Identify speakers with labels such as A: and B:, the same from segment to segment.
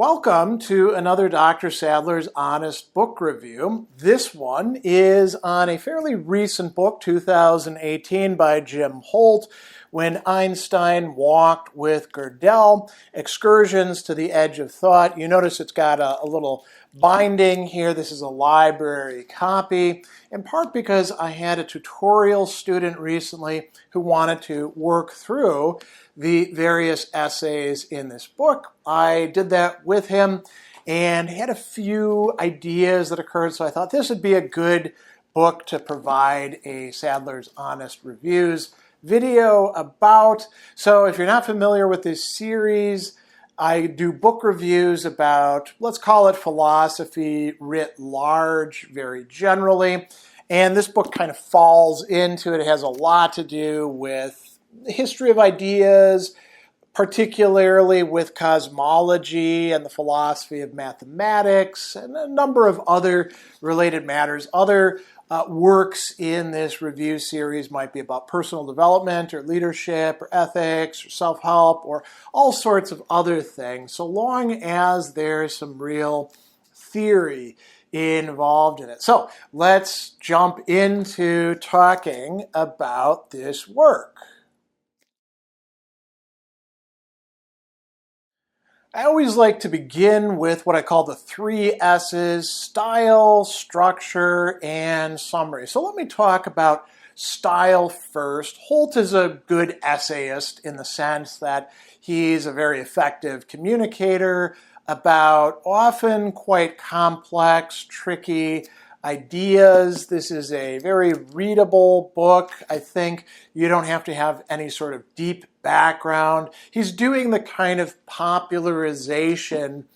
A: Welcome to another Dr. Sadler's Honest Book Review. This one is on a fairly recent book, 2018, by Jim Holt, When Einstein Walked with Gödel, Excursions to the Edge of Thought. You notice it's got a little binding here. This is a library copy, in part because I had a tutorial student recently who wanted to work through the various essays in this book. I did that with him and had a few ideas that occurred, so I thought this would be a good book to provide a Sadler's Honest Reviews video about. So if you're not familiar with this series, I do book reviews about, let's call it philosophy writ large, very generally. And this book kind of falls into it. It has a lot to do with the history of ideas, particularly with cosmology and the philosophy of mathematics, and a number of other related matters. Other works in this review series might be about personal development or leadership or ethics or self-help or all sorts of other things, so long as there's some real theory involved in it. So let's jump into talking about this work. I always like to begin with what I call the three S's: style, structure, and summary. So let me talk about style first. Holt is a good essayist in the sense that he's a very effective communicator about often quite complex, tricky ideas. This is a very readable book. I think you don't have to have any sort of deep background. He's doing the kind of popularization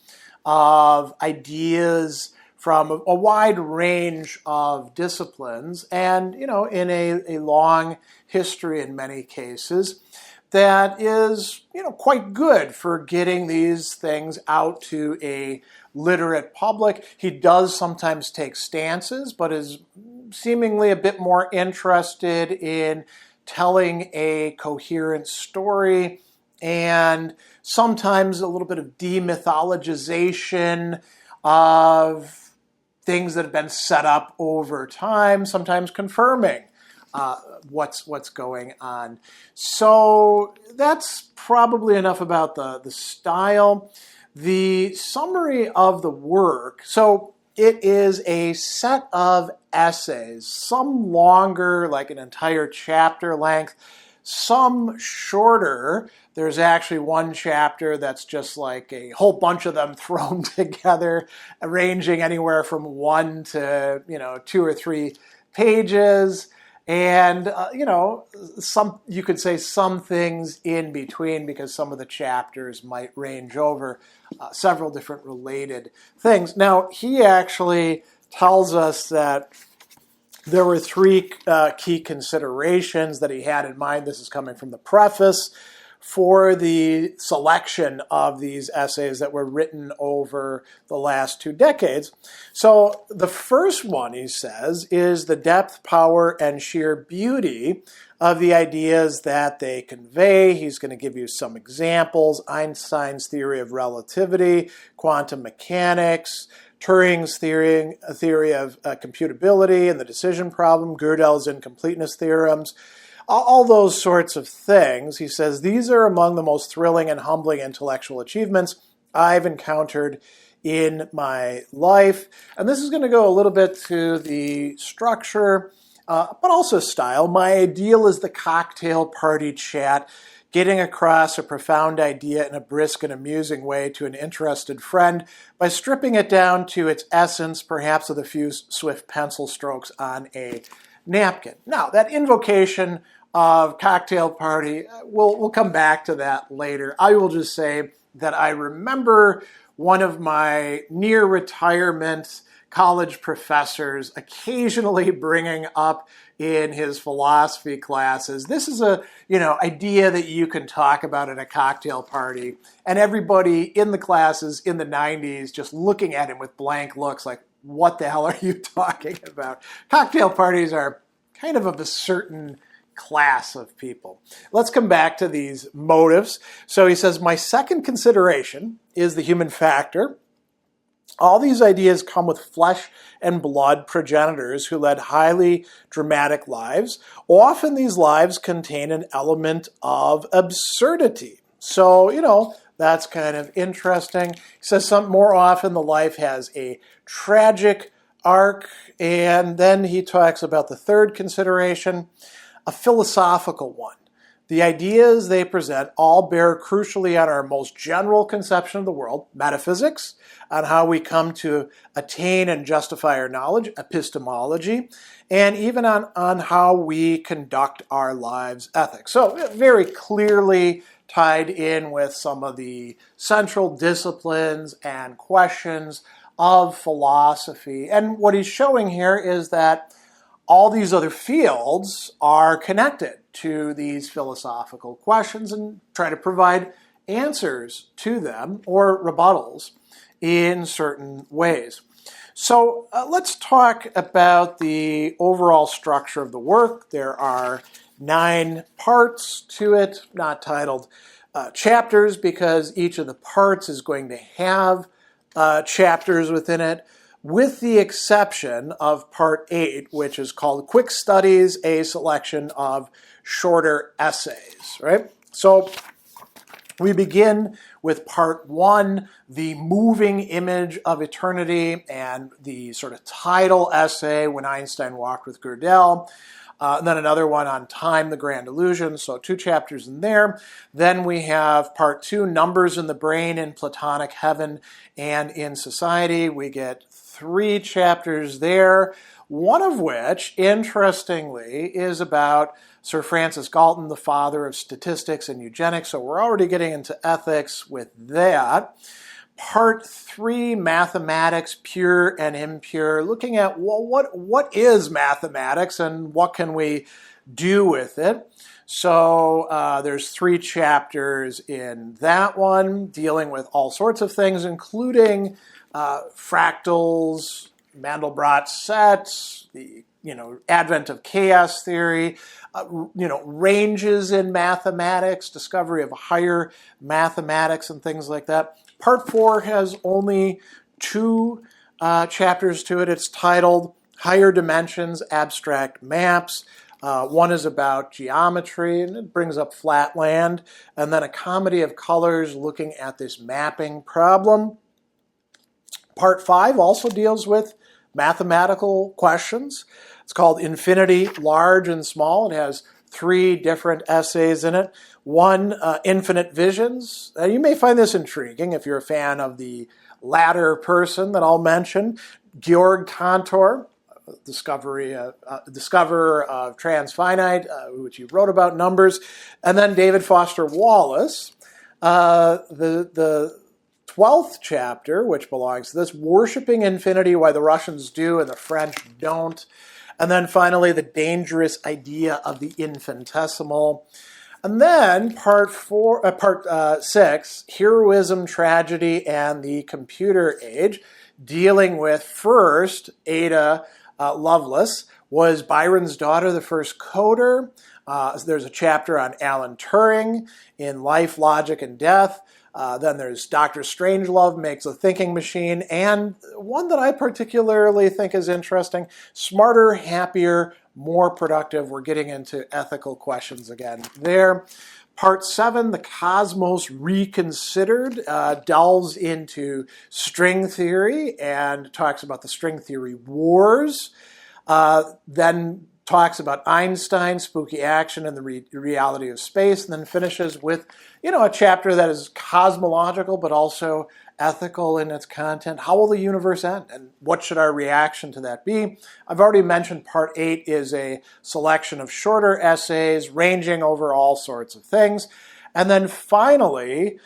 A: of ideas from a wide range of disciplines and, in a long history in many cases that is, quite good for getting these things out to a literate public. He does sometimes take stances, but is seemingly a bit more interested in telling a coherent story and sometimes a little bit of demythologization of things that have been set up over time, sometimes confirming what's going on. So that's probably enough about the style. The summary of the work, so it is a set of essays, some longer, like an entire chapter length, some shorter. There's actually one chapter that's just like a whole bunch of them thrown together, ranging anywhere from 1 to 2 or 3 pages. And, some, you could say some things in between because some of the chapters might range over several different related things. Now, he actually tells us that there were 3 key considerations that he had in mind. This is coming from the preface for the selection of these essays that were written over the last 2 decades. So the first one, he says, is the depth, power, and sheer beauty of the ideas that they convey. He's going to give you some examples: Einstein's theory of relativity, quantum mechanics, Turing's theory of computability and the decision problem, Gödel's incompleteness theorems, all those sorts of things. He says, these are among the most thrilling and humbling intellectual achievements I've encountered in my life. And this is going to go a little bit to the structure, but also style. My ideal is the cocktail party chat, getting across a profound idea in a brisk and amusing way to an interested friend by stripping it down to its essence, perhaps with a few swift pencil strokes on a napkin. Now, that invocation of cocktail party, we'll come back to that later. I will just say that I remember one of my near retirement college professors occasionally bringing up in his philosophy classes, this is a idea that you can talk about at a cocktail party, and everybody in the classes in the 90s just looking at him with blank looks like, what the hell are you talking about? Cocktail parties are kind of a certain class of people. Let's come back to these motives. So he says, my second consideration is the human factor. All these ideas come with flesh and blood progenitors who led highly dramatic lives. Often these lives contain an element of absurdity. So, that's kind of interesting. He says more often the life has a tragic arc. And then he talks about the third consideration, a philosophical one. The ideas they present all bear crucially on our most general conception of the world, metaphysics, on how we come to attain and justify our knowledge, epistemology, and even on how we conduct our lives, ethics. So very clearly tied in with some of the central disciplines and questions of philosophy. And what he's showing here is that all these other fields are connected to these philosophical questions and try to provide answers to them or rebuttals in certain ways. So let's talk about the overall structure of the work. There are 9 parts to it, not titled chapters, because each of the parts is going to have chapters within it, with the exception of Part 8, which is called Quick Studies, a selection of shorter essays, right? So we begin with Part 1, the moving image of eternity, and the sort of title essay, When Einstein Walked with Gödel. And then another one on Time, the Grand Illusion, so 2 chapters in there. Then we have Part 2, Numbers in the Brain in Platonic Heaven and in Society. We get 3 chapters there, one of which, interestingly, is about Sir Francis Galton, the father of statistics and eugenics. So we're already getting into ethics with that. Part 3, Mathematics, Pure and Impure, looking at, well, what is mathematics and what can we do with it? So there's 3 chapters in that one, dealing with all sorts of things, including fractals, Mandelbrot sets, the advent of chaos theory, ranges in mathematics, discovery of higher mathematics and things like that. Part 4 has only 2 chapters to it. It's titled Higher Dimensions, Abstract Maps. One is about geometry, and it brings up flat land. And then a comedy of colors looking at this mapping problem. Part 5 also deals with mathematical questions. It's called Infinity, Large and Small. It has 3 different essays in it. One, Infinite Visions. You may find this intriguing if you're a fan of the latter person that I'll mention. Georg Cantor, discoverer of transfinite, which he wrote about numbers. And then David Foster Wallace, the 12th chapter, which belongs to this, Worshipping Infinity, Why the Russians Do and the French Don't. And then finally, The Dangerous Idea of the Infinitesimal. And then part 6, Heroism, Tragedy, and the Computer Age, dealing with first, Ada Lovelace, was Byron's daughter the first coder? There's a chapter on Alan Turing in Life, Logic, and Death. Then there's Dr. Strangelove Makes a Thinking Machine, and one that I particularly think is interesting, Smarter, Happier, More Productive. We're getting into ethical questions again there. Part 7, The Cosmos Reconsidered, delves into string theory and talks about the string theory wars. Then talks about Einstein, spooky action, and the reality of space, and then finishes with, a chapter that is cosmological but also ethical in its content. How will the universe end, and what should our reaction to that be? I've already mentioned Part 8 is a selection of shorter essays ranging over all sorts of things. And then finally,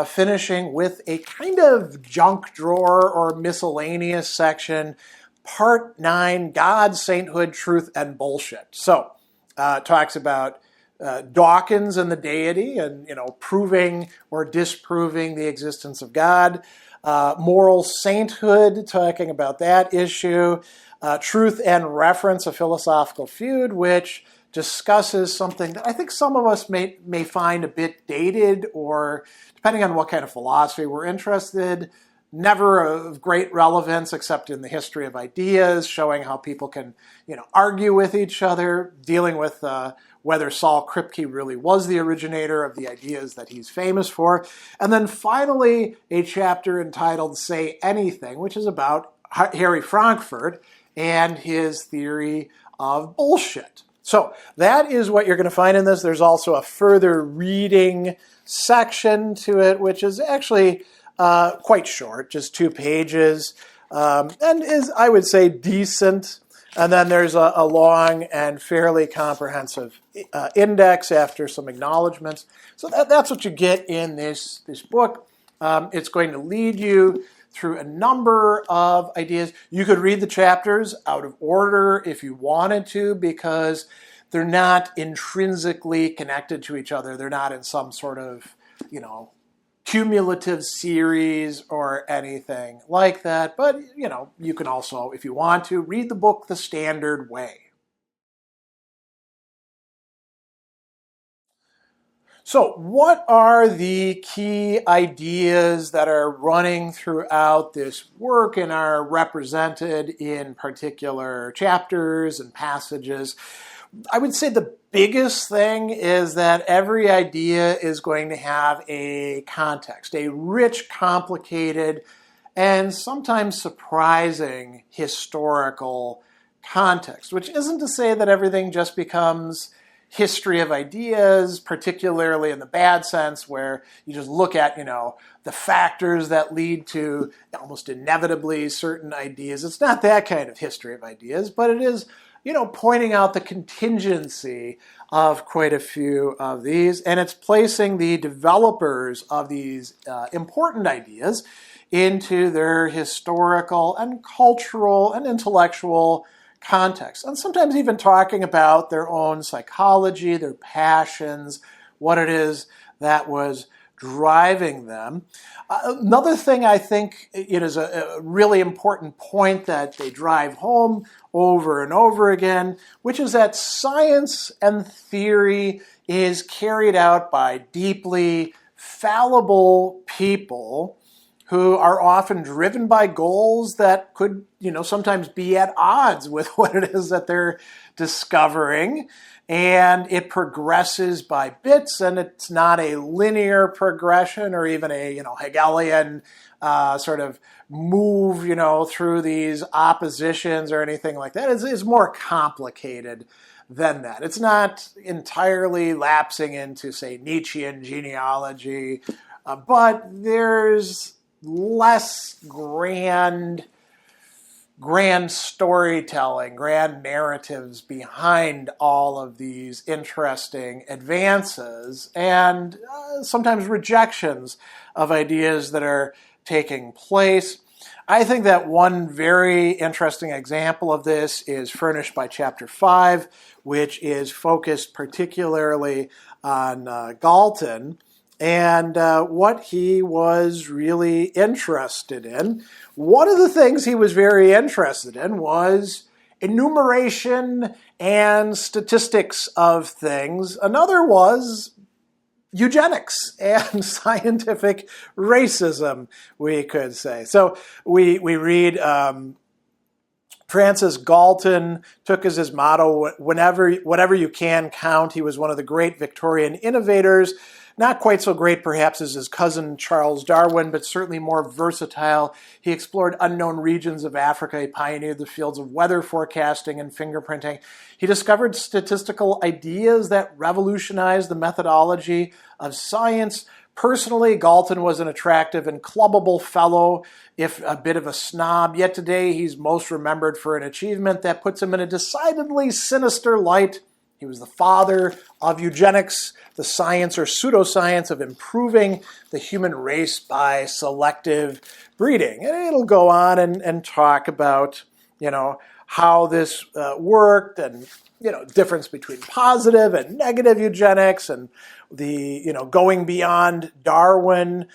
A: finishing with a kind of junk drawer or miscellaneous section, Part 9, God, Sainthood, Truth, and Bullshit. So, talks about Dawkins and the deity and, proving or disproving the existence of God. Moral sainthood, talking about that issue. Truth and Reference, a philosophical feud, which discusses something that I think some of us may find a bit dated, or depending on what kind of philosophy we're interested, never of great relevance except in the history of ideas, showing how people can, argue with each other, dealing with whether Saul Kripke really was the originator of the ideas that he's famous for. And then finally, a chapter entitled Say Anything, which is about Harry Frankfurt and his theory of bullshit. So that is what you're going to find in this. There's also a further reading section to it, which is actually quite short, just 2 pages, and is, I would say, decent. And then there's a long and fairly comprehensive index after some acknowledgments. So that's what you get in this book. It's going to lead you through a number of ideas. You could read the chapters out of order if you wanted to, because they're not intrinsically connected to each other. They're not in some sort of, cumulative series or anything like that. But, you can also, if you want to, read the book the standard way. So what are the key ideas that are running throughout this work and are represented in particular chapters and passages? I would say the biggest thing is that every idea is going to have a context, a rich, complicated, and sometimes surprising historical context, which isn't to say that everything just becomes history of ideas, particularly in the bad sense, where you just look at, the factors that lead to almost inevitably certain ideas. It's not that kind of history of ideas, but it is, pointing out the contingency of quite a few of these, and it's placing the developers of these important ideas into their historical and cultural and intellectual context, and sometimes even talking about their own psychology, their passions, what it is that was driving them. Another thing I think is a really important point that they drive home over and over again, which is that science and theory is carried out by deeply fallible people who are often driven by goals that could, sometimes be at odds with what it is that they're discovering. And it progresses by bits, and it's not a linear progression or even a, Hegelian sort of move, through these oppositions or anything like that. It's more complicated than that. It's not entirely lapsing into, say, Nietzschean genealogy, but there's less grand storytelling, grand narratives behind all of these interesting advances, and sometimes rejections of ideas that are taking place. I think that one very interesting example of this is furnished by Chapter 5, which is focused particularly on Galton and what he was really interested in. One of the things he was very interested in was enumeration and statistics of things. Another was eugenics and scientific racism, we could say. So we read Francis Galton took as his motto, whatever you can count. He was one of the great Victorian innovators. Not quite so great, perhaps, as his cousin Charles Darwin, but certainly more versatile. He explored unknown regions of Africa. He pioneered the fields of weather forecasting and fingerprinting. He discovered statistical ideas that revolutionized the methodology of science. Personally, Galton was an attractive and clubbable fellow, if a bit of a snob, yet today he's most remembered for an achievement that puts him in a decidedly sinister light. He was the father of eugenics, the science or pseudoscience of improving the human race by selective breeding. And it'll go on and talk about, how this worked, and, difference between positive and negative eugenics, and the, going beyond Darwin,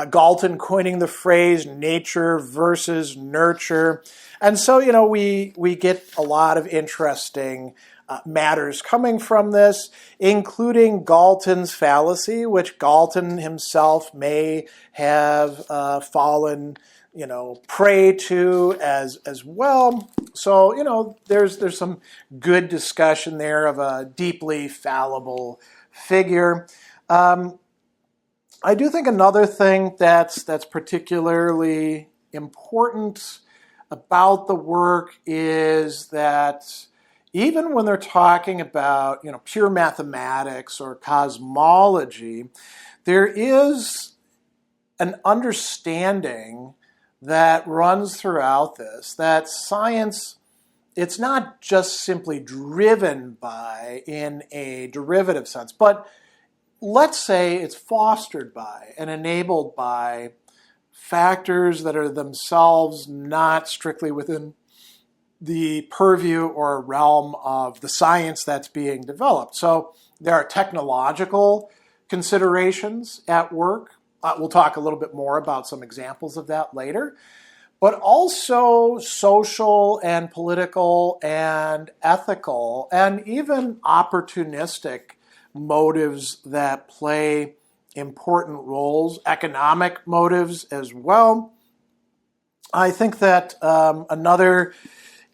A: Galton coining the phrase nature versus nurture. And so, we get a lot of interesting matters coming from this, including Galton's fallacy, which Galton himself may have fallen, prey to as well. So, there's some good discussion there of a deeply fallible figure. I do think another thing that's particularly important about the work is that even when they're talking about pure mathematics or cosmology, there is an understanding that runs throughout this that science, it's not just simply driven by in a derivative sense, but let's say it's fostered by and enabled by factors that are themselves not strictly within the purview or realm of the science that's being developed. So there are technological considerations at work. We'll talk a little bit more about some examples of that later. But also social and political and ethical and even opportunistic motives that play important roles, economic motives as well. I think that another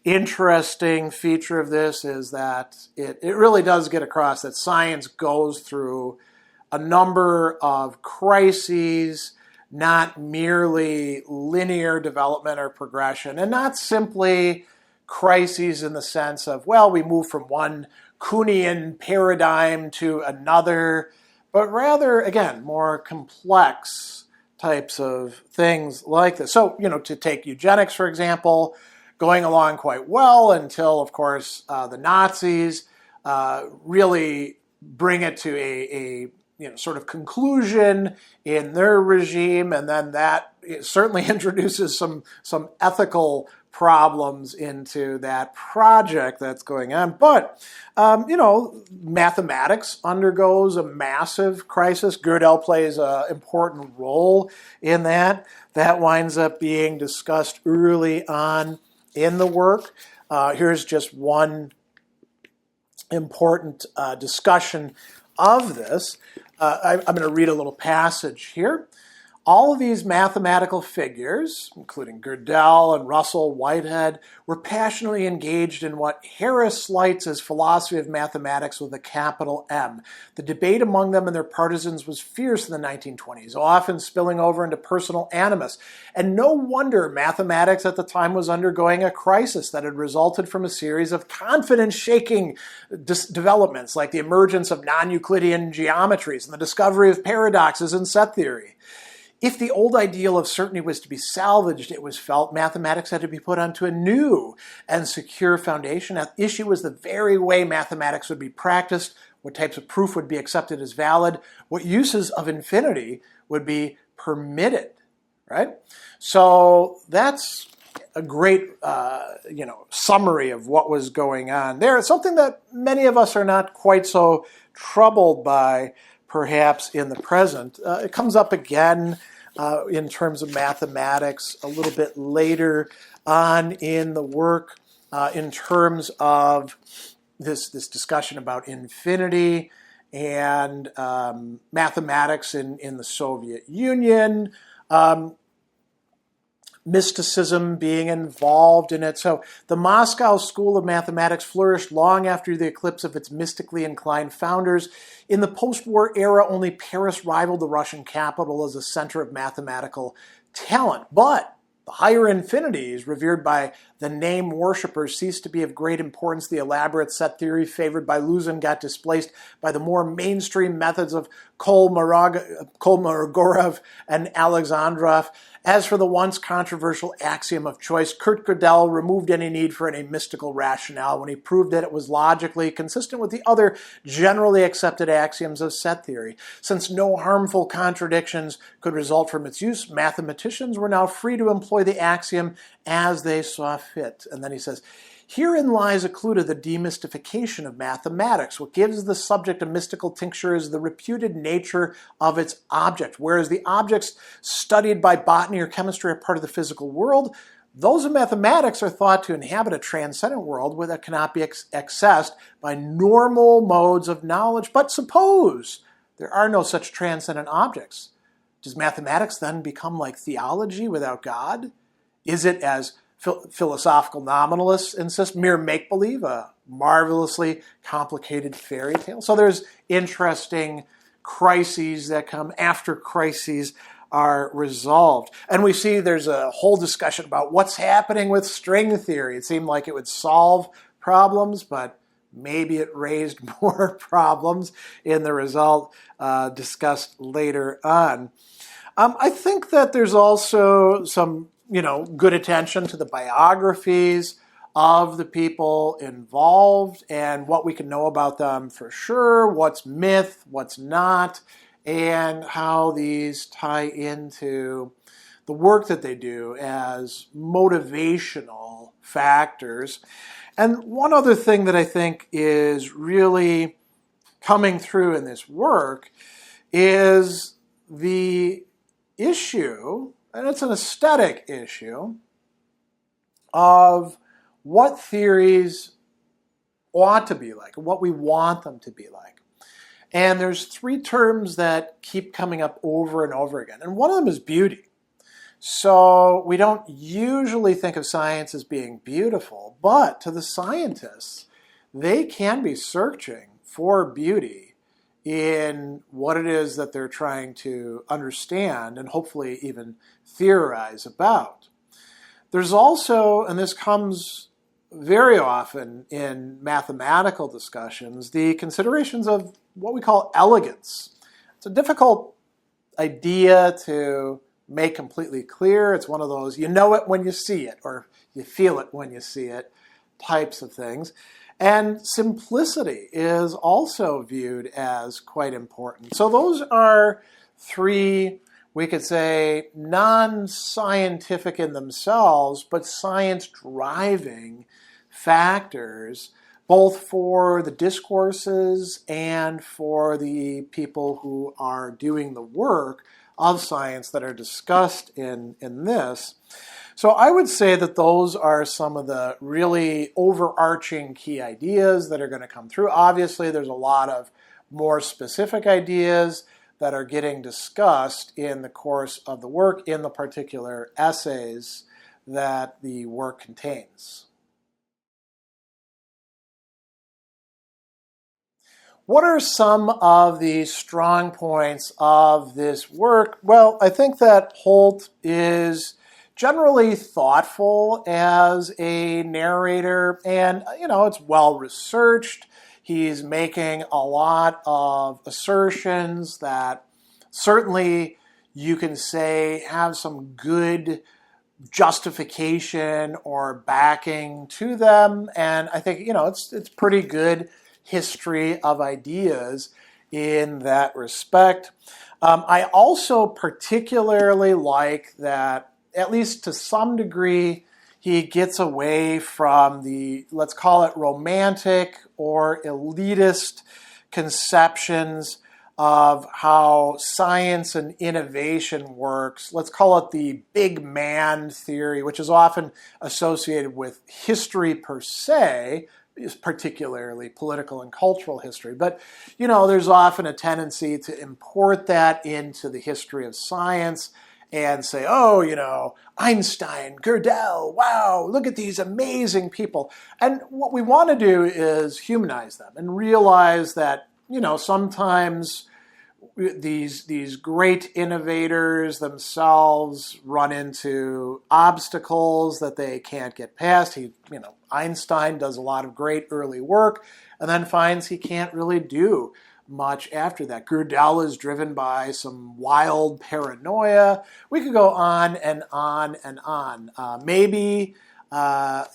A: interesting feature of this is that it really does get across that science goes through a number of crises, not merely linear development or progression, and not simply crises in the sense of, well, we move from one Kuhnian paradigm to another, but rather, again, more complex types of things like this. So, to take eugenics, for example, going along quite well until, of course, the Nazis really bring it to a sort of conclusion in their regime, and then that certainly introduces some ethical problems into that project that's going on. But, mathematics undergoes a massive crisis. Gödel plays an important role in that. That winds up being discussed early on in the work. Here's just one important discussion of this. I'm going to read a little passage here. All of these mathematical figures, including Gödel and Russell Whitehead, were passionately engaged in what Harris slights as philosophy of mathematics with a capital M. The debate among them and their partisans was fierce in the 1920s, often spilling over into personal animus. And no wonder mathematics at the time was undergoing a crisis that had resulted from a series of confidence-shaking developments, like the emergence of non-Euclidean geometries and the discovery of paradoxes in set theory. If the old ideal of certainty was to be salvaged, it was felt mathematics had to be put onto a new and secure foundation. At issue was the very way mathematics would be practiced, what types of proof would be accepted as valid, what uses of infinity would be permitted, right? So that's a great, summary of what was going on there. It's something that many of us are not quite so troubled by, perhaps in the present. It comes up again in terms of mathematics a little bit later on in the work in terms of this discussion about infinity and mathematics in the Soviet Union, mysticism being involved in it. So the Moscow School of Mathematics flourished long after the eclipse of its mystically inclined founders. In the post-war era, only Paris rivaled the Russian capital as a center of mathematical talent. But the higher infinities revered by the name worshippers ceased to be of great importance. The elaborate set theory favored by Luzin got displaced by the more mainstream methods of Kolmogorov and Alexandrov. As for the once controversial axiom of choice, Kurt Gödel removed any need for any mystical rationale when he proved that it was logically consistent with the other generally accepted axioms of set theory. Since no harmful contradictions could result from its use, mathematicians were now free to employ the axiom as they saw fit. And then he says, herein lies a clue to the demystification of mathematics. What gives the subject a mystical tincture is the reputed nature of its object. Whereas the objects studied by botany or chemistry are part of the physical world, Those in mathematics are thought to inhabit a transcendent world where that cannot be accessed by normal modes of knowledge. But suppose there are no such transcendent objects. Does mathematics then become like theology without God? Is it, as philosophical nominalists insist, mere make-believe, a marvelously complicated fairy tale? So there's interesting crises that come after crises are resolved. And we see there's a whole discussion about what's happening with string theory. It seemed like it would solve problems, but maybe it raised more problems in the result discussed later on. I think that there's also some, good attention to the biographies of the people involved and what we can know about them for sure, what's myth, what's not, and how these tie into the work that they do as motivational factors. And one other thing that I think is really coming through in this work is the issue, and it's an aesthetic issue, of what theories ought to be like, what we want them to be like. And there's three terms that keep coming up over and over again. And one of them is beauty. So we don't usually think of science as being beautiful, but to the scientists, they can be searching for beauty in what it is that they're trying to understand and hopefully even theorize about. There's also, and this comes very often in mathematical discussions, the considerations of what we call elegance. It's a difficult idea to make completely clear. It's one of those, you know it when you see it, or you feel it when you see it types of things. And simplicity is also viewed as quite important. So those are three, we could say, non-scientific in themselves, but science-driving factors, both for the discourses and for the people who are doing the work of science that are discussed in this. So I would say that those are some of the really overarching key ideas that are going to come through. Obviously, there's a lot of more specific ideas that are getting discussed in the course of the work in the particular essays that the work contains. What are some of the strong points of this work? Well, I think that Holt is generally thoughtful as a narrator, and it's well researched. He's making a lot of assertions that certainly you can say have some good justification or backing to them, and I think it's pretty good history of ideas in that respect. I also particularly like that, at least to some degree, he gets away from the, let's call it romantic or elitist conceptions of how science and innovation works. Let's call it the big man theory, which is often associated with history per se, is particularly political and cultural history. But, there's often a tendency to import that into the history of science and say, Einstein, Gödel, wow, look at these amazing people. And what we want to do is humanize them and realize that, sometimes these great innovators themselves run into obstacles that they can't get past. Einstein does a lot of great early work and then finds he can't really do much after that. Gödel is driven by some wild paranoia. We could go on and on and on. Maybe Ada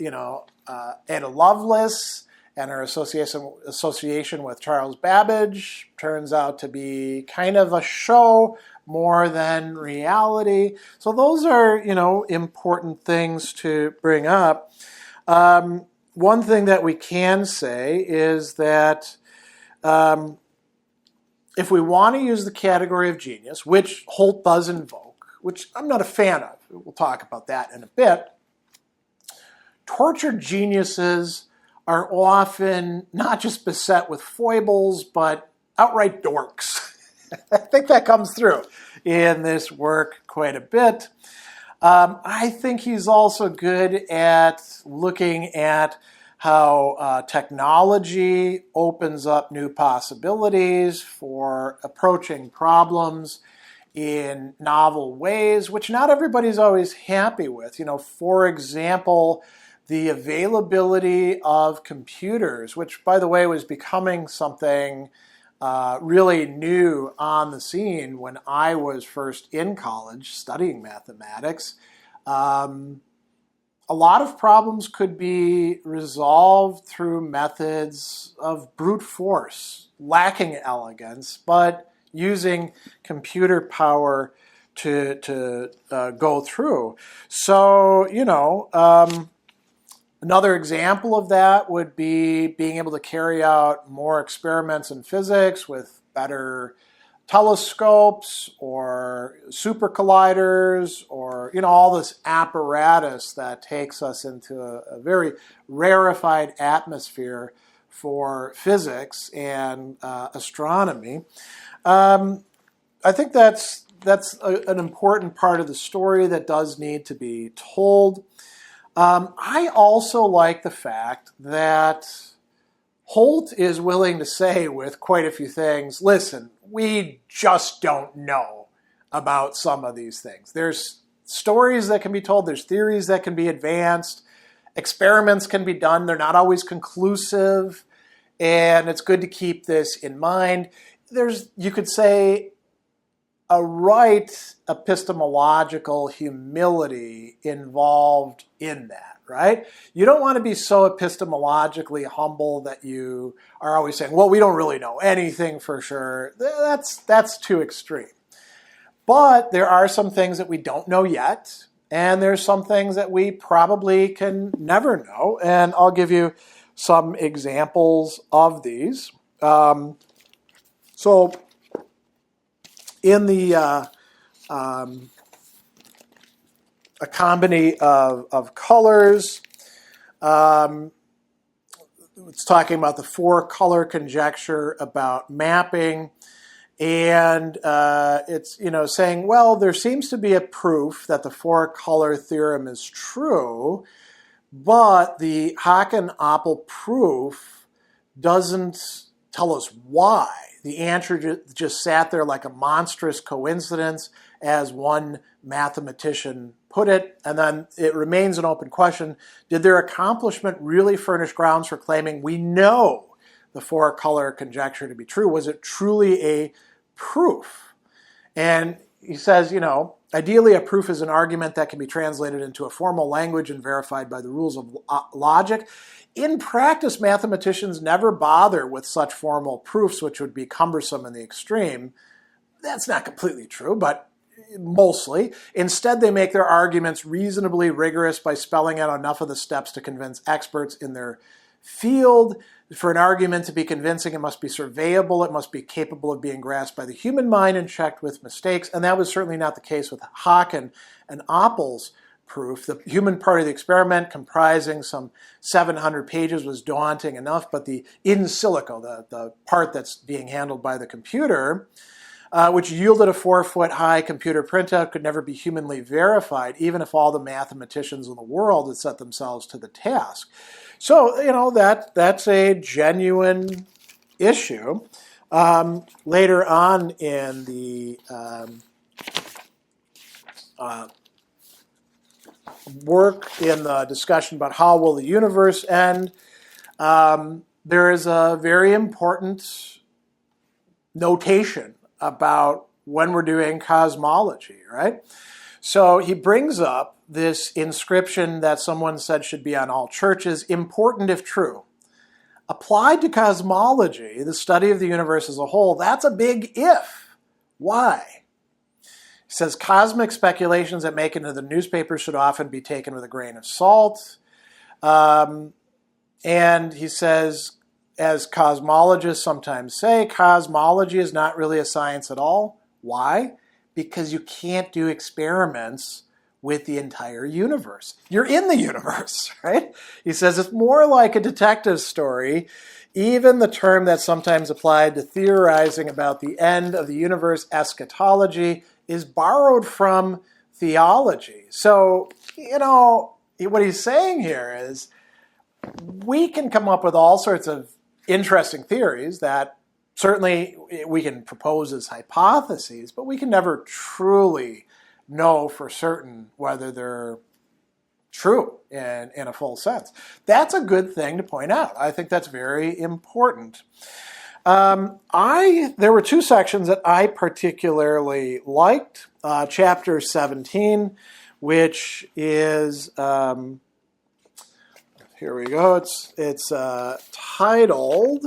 A: Lovelace and her association with Charles Babbage turns out to be kind of a show more than reality. So those are, important things to bring up. One thing that we can say is that if we want to use the category of genius, which Holt does invoke, which I'm not a fan of, we'll talk about that in a bit, tortured geniuses are often not just beset with foibles, but outright dorks. I think that comes through in this work quite a bit. I think he's also good at looking at how technology opens up new possibilities for approaching problems in novel ways, which not everybody's always happy with. For example, the availability of computers, which, by the way, was becoming something really new on the scene when I was first in college studying mathematics. A lot of problems could be resolved through methods of brute force, lacking elegance, but using computer power to go through. So, another example of that would be being able to carry out more experiments in physics with better telescopes or super colliders, or all this apparatus that takes us into a very rarefied atmosphere for physics and astronomy. I think that's an important part of the story that does need to be told. I also like the fact that Holt is willing to say with quite a few things, listen, we just don't know about some of these things. There's stories that can be told, there's theories that can be advanced, experiments can be done, they're not always conclusive, and it's good to keep this in mind. There's, you could say, a right epistemological humility involved in that, right? You don't want to be so epistemologically humble that you are always saying, well, we don't really know anything for sure. That's too extreme. But there are some things that we don't know yet, and there's some things that we probably can never know, and I'll give you some examples of these. So in the economy of colors, it's talking about the four-color conjecture about mapping, and it's saying, well, there seems to be a proof that the four-color theorem is true, but the Haken-Appel proof doesn't tell us why. The answer just sat there like a monstrous coincidence, as one mathematician put it, and then it remains an open question. Did their accomplishment really furnish grounds for claiming we know the four-color conjecture to be true? Was it truly a proof? And he says, ideally a proof is an argument that can be translated into a formal language and verified by the rules of logic. In practice, mathematicians never bother with such formal proofs, which would be cumbersome in the extreme. That's not completely true, but mostly. Instead, they make their arguments reasonably rigorous by spelling out enough of the steps to convince experts in their field. For an argument to be convincing, it must be surveyable, it must be capable of being grasped by the human mind and checked with mistakes, and that was certainly not the case with Haken and Appel's proof. The human part of the experiment, comprising some 700 pages, was daunting enough, but the in silico, the part that's being handled by the computer, which yielded a 4-foot-high computer printout, could never be humanly verified, even if all the mathematicians in the world had set themselves to the task. So, that's a genuine issue. Later on in the work, in the discussion about how will the universe end, there is a very important notation about when we're doing cosmology, right? So he brings up this inscription that someone said should be on all churches, important if true. Applied to cosmology, the study of the universe as a whole, that's a big if. Why? He says cosmic speculations that make it into the newspapers should often be taken with a grain of salt. And he says, as cosmologists sometimes say, cosmology is not really a science at all. Why? Because you can't do experiments with the entire universe. You're in the universe, right? He says it's more like a detective story. Even the term that's sometimes applied to theorizing about the end of the universe, eschatology, is borrowed from theology. So, what he's saying here is we can come up with all sorts of interesting theories that certainly we can propose as hypotheses, but we can never truly know for certain whether they're true in a full sense. That's a good thing to point out. I think that's very important. There were two sections that I particularly liked. Chapter 17, which is, here we go, it's titled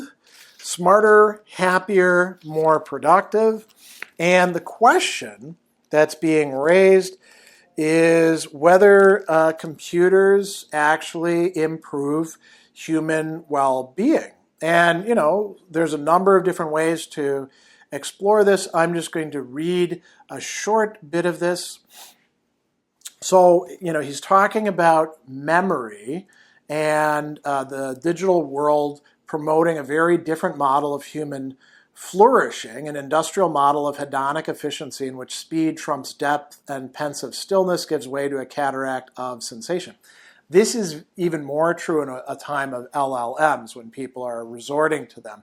A: Smarter, Happier, More Productive. And the question that's being raised is whether computers actually improve human well-being. And, there's a number of different ways to explore this. I'm just going to read a short bit of this. So, he's talking about memory and the digital world promoting a very different model of human flourishing, an industrial model of hedonic efficiency in which speed trumps depth and pensive stillness gives way to a cataract of sensation. This is even more true in a time of LLMs when people are resorting to them.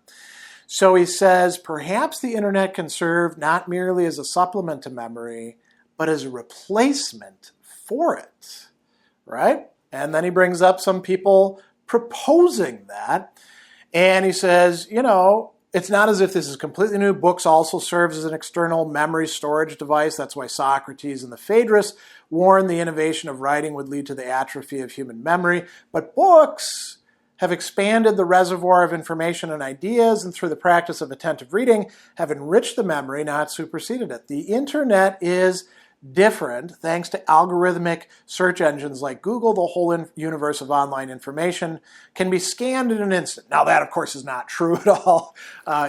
A: So he says, perhaps the internet can serve not merely as a supplement to memory, but as a replacement for it, right? And then he brings up some people proposing that. And he says, it's not as if this is completely new. Books also serves as an external memory storage device. That's why Socrates and the Phaedrus warned the innovation of writing would lead to the atrophy of human memory. But books have expanded the reservoir of information and ideas, and through the practice of attentive reading, have enriched the memory, not superseded it. The internet is different thanks to algorithmic search engines like Google. The whole universe of online information can be scanned in an instant. Now that, of course, is not true at all.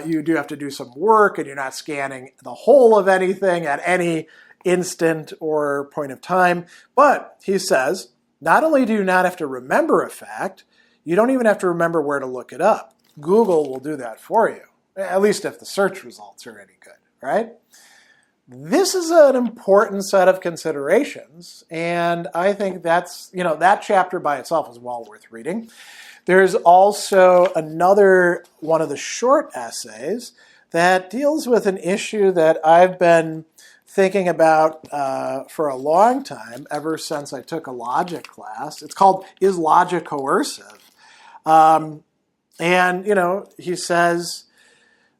A: You do have to do some work, and you're not scanning the whole of anything at any instant or point of time. But he says, not only do you not have to remember a fact, you don't even have to remember where to look it up. Google will do that for you, at least if the search results are any good, right? This is an important set of considerations, and I think that's, that chapter by itself is well worth reading. There's also another one of the short essays that deals with an issue that I've been thinking about for a long time, ever since I took a logic class. It's called, Is Logic Coercive? He says,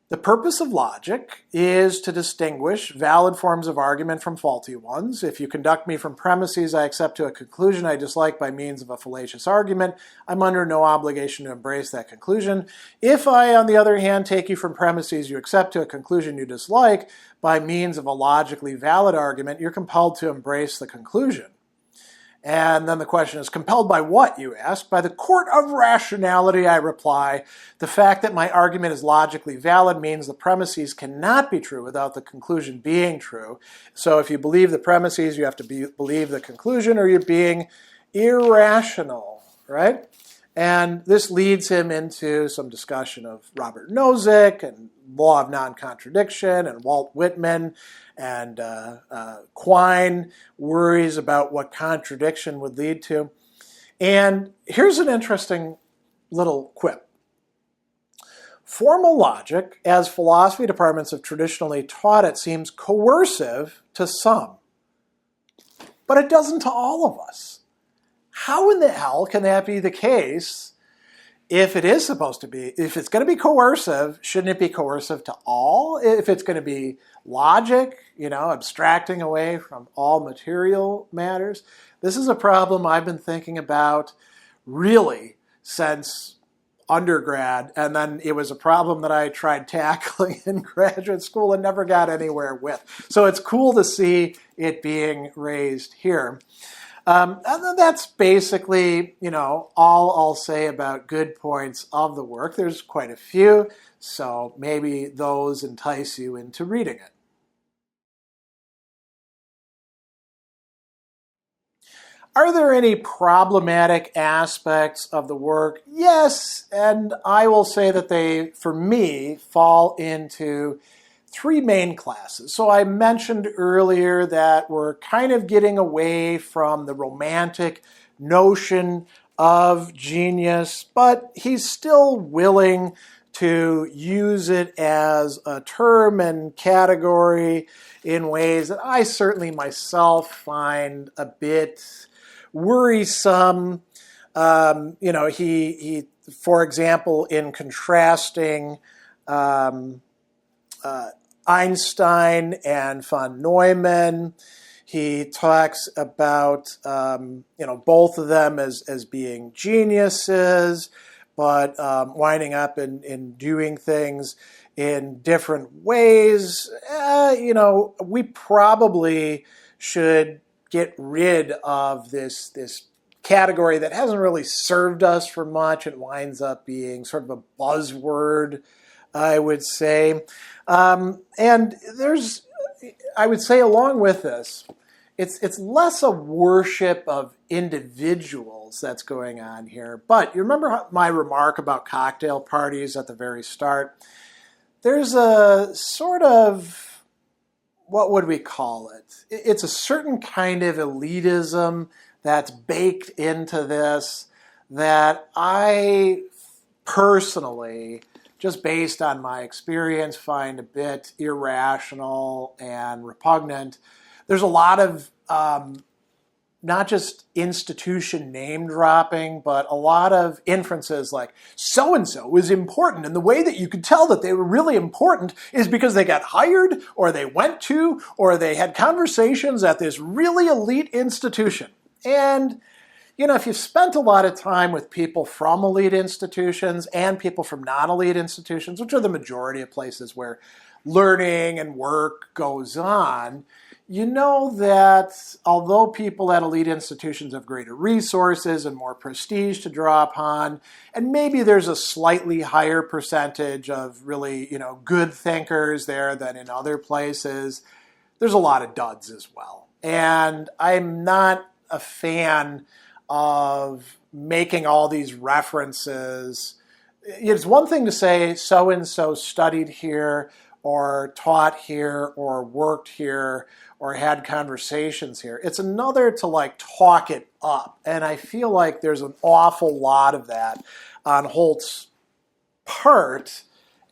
A: the purpose of logic is to distinguish valid forms of argument from faulty ones. If you conduct me from premises I accept to a conclusion I dislike by means of a fallacious argument, I'm under no obligation to embrace that conclusion. If I, on the other hand, take you from premises you accept to a conclusion you dislike by means of a logically valid argument, you're compelled to embrace the conclusion. And then the question is, compelled by what, you ask? By the court of rationality, I reply. The fact that my argument is logically valid means the premises cannot be true without the conclusion being true. So if you believe the premises, you have to believe the conclusion, or you're being irrational, right? And this leads him into some discussion of Robert Nozick and law of non-contradiction and Walt Whitman, and Quine worries about what contradiction would lead to. And here's an interesting little quip. Formal logic, as philosophy departments have traditionally taught it, seems coercive to some, but it doesn't to all of us. How in the hell can that be the case if it is supposed to be? If it's going to be coercive, shouldn't it be coercive to all? If it's going to be logic, abstracting away from all material matters. This is a problem I've been thinking about really since undergrad, and then it was a problem that I tried tackling in graduate school and never got anywhere with. So it's cool to see it being raised here. And then that's basically, all I'll say about good points of the work. There's quite a few, so maybe those entice you into reading it. Are there any problematic aspects of the work? Yes, and I will say that they, for me, fall into three main classes. So I mentioned earlier that we're kind of getting away from the romantic notion of genius, but he's still willing to use it as a term and category in ways that I certainly myself find a bit worrisome. He, for example, in contrasting Einstein and von Neumann, he talks about both of them as being geniuses, but winding up in doing things in different ways. We probably should get rid of this category that hasn't really served us for much. It winds up being sort of a buzzword, I would say. And there's, I would say along with this, it's less a worship of individuals that's going on here. But you remember my remark about cocktail parties at the very start? There's a sort of, what would we call it? It's a certain kind of elitism that's baked into this that I personally, just based on my experience, find a bit irrational and repugnant. There's a lot of not just institution name dropping, but a lot of inferences like so-and-so was important. And the way that you could tell that they were really important is because they got hired or they went to or they had conversations at this really elite institution. And, if you've spent a lot of time with people from elite institutions and people from non-elite institutions, which are the majority of places where learning and work goes on, you know that although people at elite institutions have greater resources and more prestige to draw upon, and maybe there's a slightly higher percentage of really, good thinkers there than in other places, there's a lot of duds as well. And I'm not a fan of making all these references. It's one thing to say so-and-so studied here or taught here or worked here or had conversations here. It's another to talk it up. And I feel like there's an awful lot of that on Holt's part.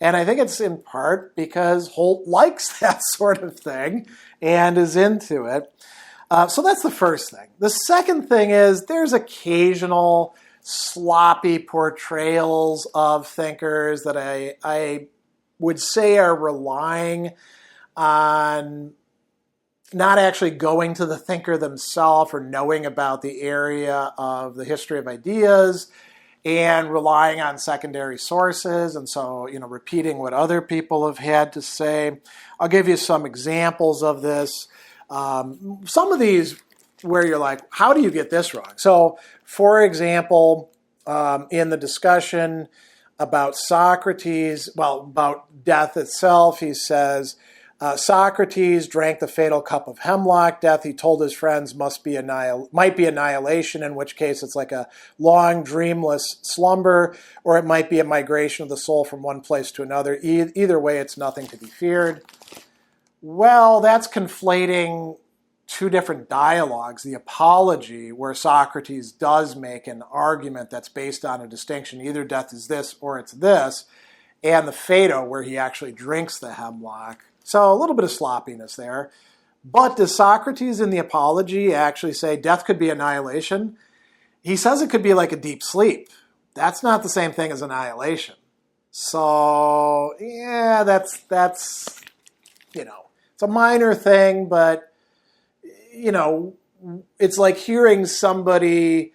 A: And I think it's in part because Holt likes that sort of thing and is into it. So that's the first thing. The second thing is there's occasional sloppy portrayals of thinkers that I would say are relying on not actually going to the thinker themselves or knowing about the area of the history of ideas and relying on secondary sources. And so, repeating what other people have had to say. I'll give you some examples of this. Some of these where you're like, how do you get this wrong? So, for example, in the discussion about Socrates, about death itself, he says, Socrates drank the fatal cup of hemlock. Death, he told his friends, might be annihilation, in which case it's like a long, dreamless slumber, or it might be a migration of the soul from one place to another. Either way, it's nothing to be feared. Well, that's conflating two different dialogues. The Apology, where Socrates does make an argument that's based on a distinction, either death is this or it's this, and the Phaedo, where he actually drinks the hemlock. So a little bit of sloppiness there. But does Socrates in the Apology actually say death could be annihilation? He says it could be like a deep sleep. That's not the same thing as annihilation. So, yeah, that's it's a minor thing, but, it's like hearing somebody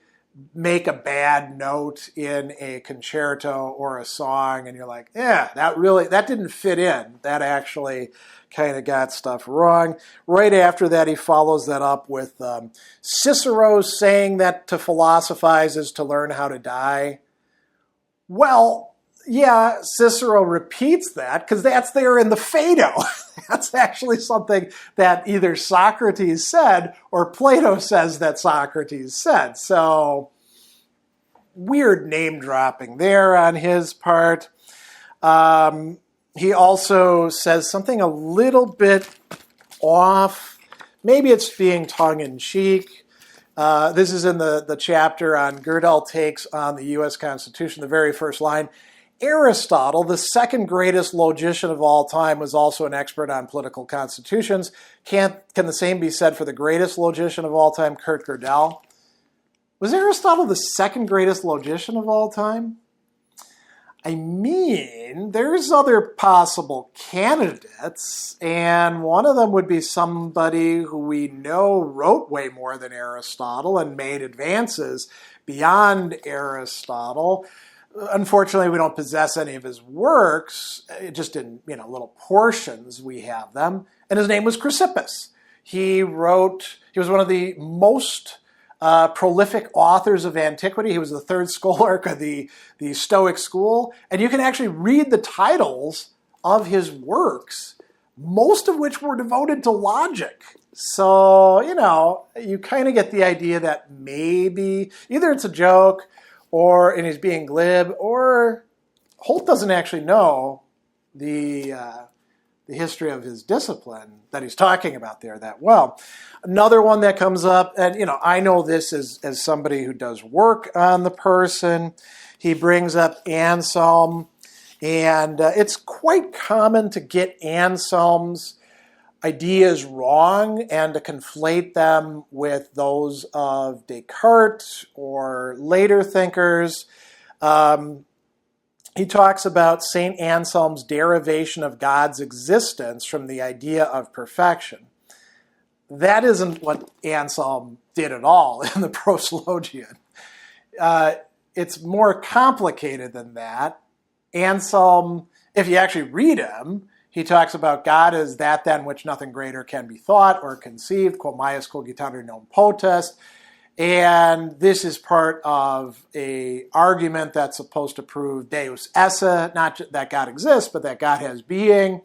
A: make a bad note in a concerto or a song, and you're like, yeah, that didn't fit in. That actually kind of got stuff wrong. Right after that, he follows that up with Cicero saying that to philosophize is to learn how to die. Well, Yeah, Cicero repeats that because that's there in the Phaedo. That's actually something that either Socrates said or Plato says that Socrates said. So, weird name dropping there on his part. He also says something a little bit off. Maybe it's being tongue-in-cheek. This is in the chapter on Gödel's takes on the U.S. Constitution, the very first line. Aristotle, the second greatest logician of all time, was also an expert on political constitutions. Can the same be said for the greatest logician of all time, Kurt Gödel? Was Aristotle the second greatest logician of all time? I mean, there's other possible candidates, and one of them would be somebody who we know wrote way more than Aristotle and made advances beyond Aristotle. Unfortunately, we don't possess any of his works, just in little portions we have them, and his name was Chrysippus. He was one of the most prolific authors of antiquity. He was the third scholarch of the Stoic school. And you can actually read the titles of his works, most of which were devoted to logic. So, you kind of get the idea that maybe either it's a joke and he's being glib, or Holt doesn't actually know the history of his discipline that he's talking about there that well. Another one that comes up, and I know this as somebody who does work on the person, he brings up Anselm, and it's quite common to get Anselm's ideas wrong and to conflate them with those of Descartes or later thinkers. He talks about St. Anselm's derivation of God's existence from the idea of perfection. That isn't what Anselm did at all in the Proslogion. It's more complicated than that. Anselm, if you actually read him, he talks about God as that than which nothing greater can be thought or conceived, quod maius cogitare non potest. And this is part of an argument that's supposed to prove Deus esse, not that God exists, but that God has being,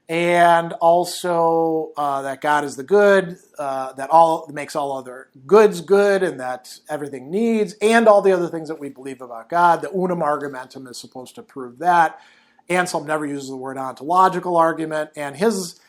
A: and also that God is the good, that makes all other goods good, and that everything needs, and all the other things that we believe about God. The unum argumentum is supposed to prove that. Anselm never uses the word ontological argument, and his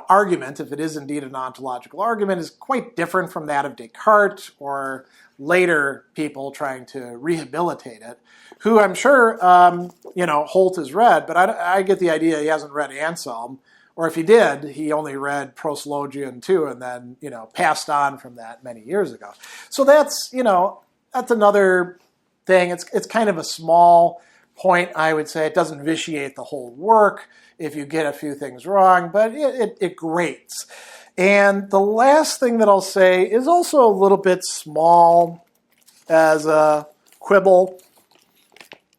A: argument, if it is indeed an ontological argument, is quite different from that of Descartes or later people trying to rehabilitate it, who I'm sure, Holt has read, but I get the idea he hasn't read Anselm, or if he did, he only read Proslogion too, and then, passed on from that many years ago. So that's another thing. It's kind of a small point, I would say. It doesn't vitiate the whole work if you get a few things wrong, but it grates. And the last thing that I'll say is also a little bit small as a quibble,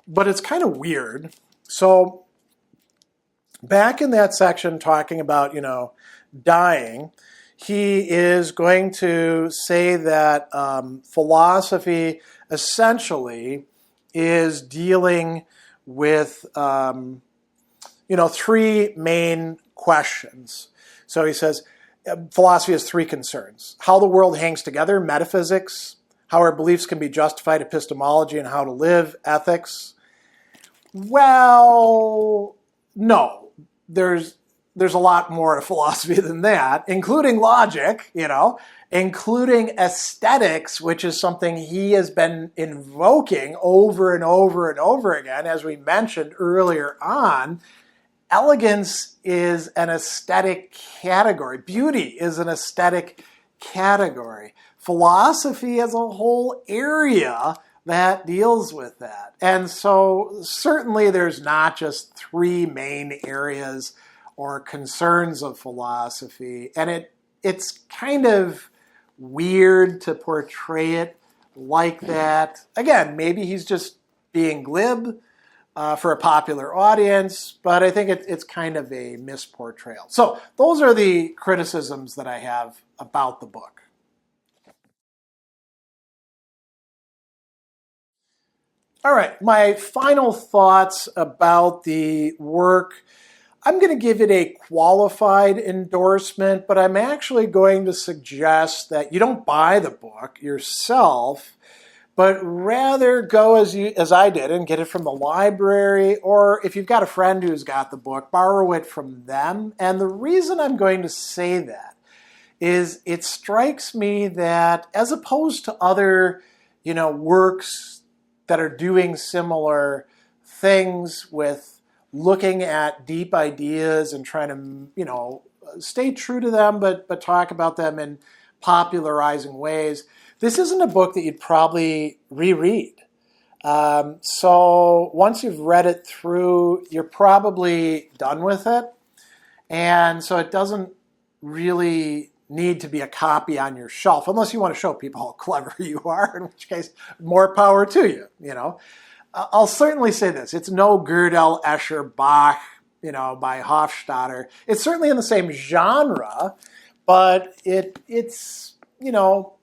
A: but it's kind of weird. So back in that section talking about, dying, he is going to say that philosophy essentially is dealing with three main questions. So he says philosophy has three concerns: how the world hangs together, metaphysics; how our beliefs can be justified, epistemology; and how to live, ethics. Well, no, there's a lot more to philosophy than that, including logic, including aesthetics, which is something he has been invoking over and over and over again. As we mentioned earlier on, elegance is an aesthetic category. Beauty is an aesthetic category. Philosophy is a whole area that deals with that. And so certainly there's not just three main areas or concerns of philosophy. And it's kind of weird to portray it like that. Again, maybe he's just being glib for a popular audience, but I think it's kind of a misportrayal. So those are the criticisms that I have about the book. All right, my final thoughts about the work. I'm going to give it a qualified endorsement, but I'm actually going to suggest that you don't buy the book yourself, but rather go as I did and get it from the library, or if you've got a friend who's got the book, borrow it from them. And the reason I'm going to say that is it strikes me that as opposed to other, works that are doing similar things with looking at deep ideas and trying to, stay true to them, but talk about them in popularizing ways, this isn't a book that you'd probably reread. So once you've read it through, you're probably done with it. And so it doesn't really need to be a copy on your shelf, unless you want to show people how clever you are, in which case, more power to you. I'll certainly say this. It's no Gödel, Escher, Bach, by Hofstadter. It's certainly in the same genre, but it's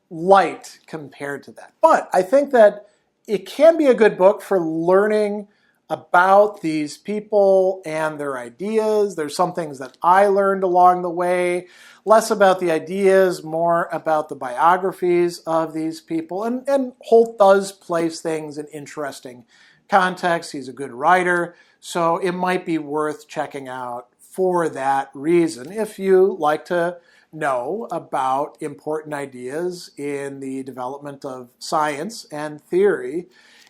A: light compared to that. But I think that it can be a good book for learning about these people and their ideas. There's some things that I learned along the way, less about the ideas, more about the biographies of these people. And Holt does place things in interesting context. He's a good writer, so it might be worth checking out for that reason if you like to know about important ideas in the development of science and theory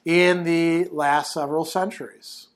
A: in the last several centuries.